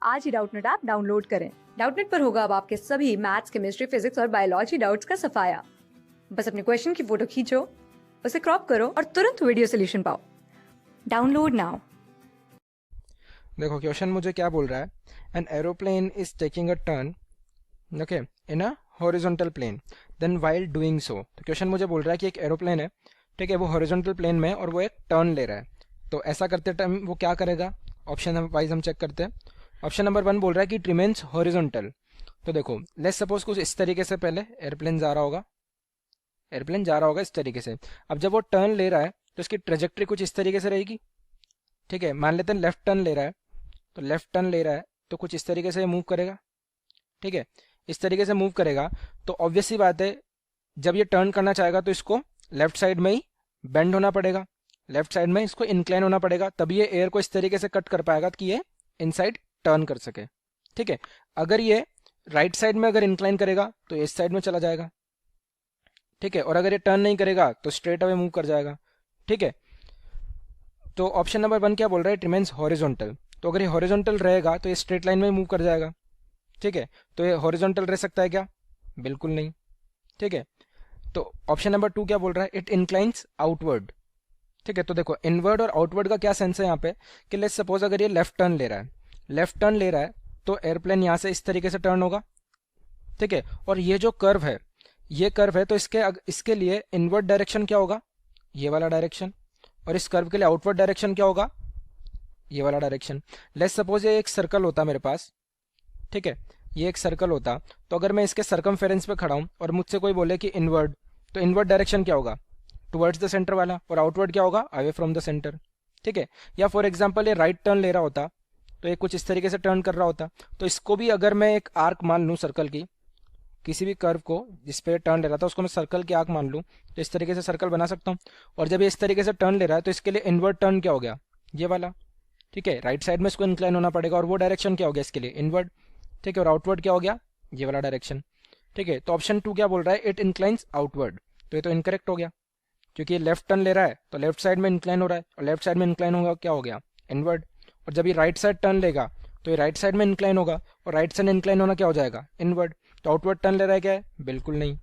आज ही Doubtnut app download करें। Doubtnut पर होगा अब आपके सभी मैथ्स, केमिस्ट्री, फिजिक्स और बायोलॉजी डाउट्स का सफाया। बस अपने क्वेश्चन की फोटो खींचो, उसे क्रॉप करो और तुरंत वीडियो सोल्यूशन पाओ। Download now. देखो क्वेश्चन मुझे क्या बोल रहा है, an aeroplane is taking a turn okay in a horizontal plane, then while doing so. तो क्वेश्चन मुझे बोल रहा है कि एक एरोप्लेन है, ठीक है, वो हॉरिजॉन्टल प्लेन में है और वो एक टर्न ले रहा है। तो ऐसा करते टाइम वो क्या करेगा? ऑप्शन वाइज हम चेक करते हैं। ऑप्शन नंबर 1 बोल रहा है कि इट रिमेन्स हॉरिजॉन्टल। तो देखो लेट्स सपोज कुछ इस तरीके से पहले एयरप्लेन जा रहा होगा, एयरप्लेन जा रहा होगा इस तरीके से। अब जब वो टर्न ले रहा है तो इसकी ट्रेजेक्ट्री कुछ इस तरीके से रहेगी, ठीक है। मान लेते हैं लेफ्ट टर्न ले रहा है, तो लेफ्ट टर्न ले रहा है तो कुछ इस तरीके से मूव करेगा, ठीक है। इस तरीके से मूव करेगा तो ऑब्वियस सी बात है, जब ये टर्न करना चाहेगा तो इसको लेफ्ट साइड में ही बेंड होना पड़ेगा, लेफ्ट साइड में इसको इंक्लाइन होना पड़ेगा, तभी ये एयर को इस तरीके से कट कर पाएगा कि ये इनसाइड टर्न कर सके, ठीक है। अगर ये राइट साइड में अगर इंक्लाइन करेगा तो इस साइड में चला जाएगा, ठीक है। और अगर ये टर्न नहीं करेगा तो स्ट्रेट अवे मूव कर जाएगा, ठीक है। तो ऑप्शन नंबर 1 क्या बोल रहा है? It remains horizontal. तो अगर ये हॉरिजॉन्टल रहेगा तो ये स्ट्रेट लाइन में मूव कर जाएगा, ठीक है। तो ये हॉरिजॉन्टल रह सकता है क्या? बिल्कुल नहीं, ठीक है। तो ऑप्शन नंबर 2 क्या बोल रहा है? इट इंक्लाइंस आउटवर्ड, ठीक है। तो देखो इनवर्ड और आउटवर्ड का क्या सेंस है यहाँ पे कि लेट्स सपोज अगर ये लेफ्ट टर्न ले रहा है, लेफ्ट टर्न ले रहा है तो एयरप्लेन यहाँ से इस तरीके से टर्न होगा, ठीक है। और ये जो कर्व है, ये कर्व है तो इसके लिए इनवर्ड डायरेक्शन क्या होगा? ये वाला डायरेक्शन। और इस कर्व के लिए आउटवर्ड डायरेक्शन क्या होगा? ये वाला डायरेक्शन। लेट्स सपोज ये एक सर्कल होता मेरे पास, ठीक है, ये एक सर्कल होता, तो अगर मैं इसके सर्कमफेरेंस पे खड़ा हूं और मुझसे कोई बोले कि इनवर्ड, तो इनवर्ड डायरेक्शन क्या होगा? टुवर्ड्स द सेंटर वाला। और आउटवर्ड क्या होगा? अवे फ्रॉम द सेंटर, ठीक है। या फॉर एग्जांपल ये राइट टर्न ले रहा होता तो ये कुछ इस तरीके से टर्न कर रहा होता, तो इसको भी अगर मैं एक आर्क मान लूँ सर्कल की, किसी भी कर्व को जिस पे टर्न ले रहा था उसको मैं सर्कल की आर्क मान लूँ, तो इस तरीके से सर्कल बना सकता हूँ। और जब ये इस तरीके से टर्न ले रहा है तो इसके लिए इनवर्ड टर्न क्या हो गया? ये वाला, ठीक है। राइट साइड में इसको इंक्लाइन होना पड़ेगा और वो डायरेक्शन क्या हो गया इसके लिए? इनवर्ड, ठीक है। और आउटवर्ड क्या हो गया? ये वाला डायरेक्शन, ठीक है। तो ऑप्शन 2 क्या बोल रहा है? It inclines outward. तो ये तो इनकरेक्ट हो गया, क्योंकि ये लेफ्ट टर्न ले रहा है तो लेफ्ट साइड में इंक्लाइन हो रहा है, और लेफ्ट साइड में इंक्लाइन होगा क्या हो गया? इनवर्ड। और जब ये राइट साइड टर्न लेगा तो ये राइट साइड में इंक्लाइन होगा, और राइट साइड इंक्लाइन होना क्या हो जाएगा? इनवर्ड। तो आउटवर्ड टर्न ले रहा है क्या है? बिल्कुल नहीं।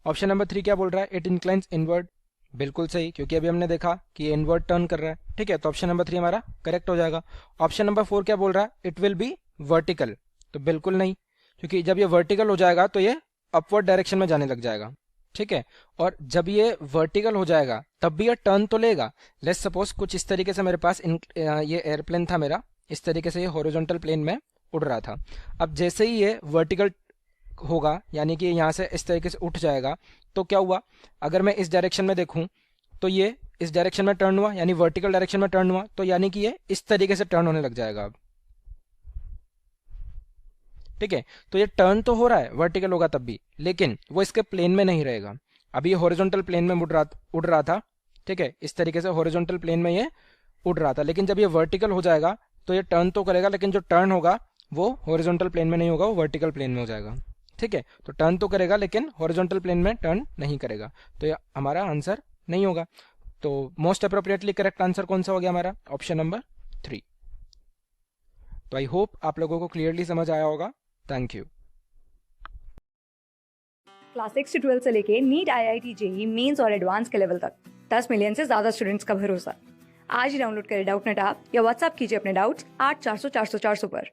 ऑप्शन नंबर 3 क्या बोल रहा है? It inclines inward. बिल्कुल सही, क्योंकि अभी हमने देखा कि ये इनवर्ड टर्न कर रहा है, ठीक है। तो ऑप्शन नंबर 3 हमारा करेक्ट हो जाएगा। ऑप्शन नंबर 4 क्या बोल रहा है? It will be vertical. तो बिल्कुल नहीं, क्योंकि जब ये वर्टिकल हो जाएगा तो ये अपवर्ड डायरेक्शन में जाने लग जाएगा, ठीक है। और जब ये वर्टिकल हो जाएगा तब भी ये टर्न तो लेगा। लेट्स सपोज कुछ इस तरीके से मेरे पास ये एयरप्लेन था मेरा, इस तरीके से ये हॉरिजॉन्टल प्लेन में उड़ रहा था। अब जैसे ही ये वर्टिकल होगा, यानी कि यहाँ से इस तरीके से उठ जाएगा, तो क्या हुआ? अगर मैं इस डायरेक्शन में देखूं तो ये इस डायरेक्शन में टर्न हुआ, यानी वर्टिकल डायरेक्शन में टर्न हुआ, तो यानी कि ये इस तरीके से टर्न होने लग जाएगा अब, ठीक है। तो ये टर्न तो हो रहा है, वर्टिकल होगा तब भी, लेकिन वो इसके प्लेन में नहीं रहेगा। अभी ये हॉरिजॉन्टल प्लेन में उड़ रहा था, ठीक है, इस तरीके से हॉरिजॉन्टल प्लेन में ये उड़ रहा था, लेकिन जब ये वर्टिकल हो जाएगा तो ये टर्न तो करेगा, लेकिन जो टर्न होगा वो हॉरिजॉन्टल प्लेन में नहीं होगा, वो वर्टिकल प्लेन में हो जाएगा, ठीक है। तो टर्न तो करेगा लेकिन हॉरिजॉन्टल प्लेन में टर्न नहीं करेगा, तो ये हमारा आंसर नहीं होगा। तो मोस्ट अप्रोप्रिएटली करेक्ट आंसर कौन सा हो गया हमारा? Option number 3। तो आई होप आप लोगों को क्लियरली समझ आया होगा। Thank you. क्लास 6 से 12 से लेके नीट, IIT, JEE मेंस और एडवांस के लेवल तक 10 मिलियन से ज्यादा स्टूडेंट्स का भरोसा। आज ही डाउनलोड करें डाउटनेट ऐप या व्हाट्सएप कीजिए अपने डाउट्स 8400 400 400 पर।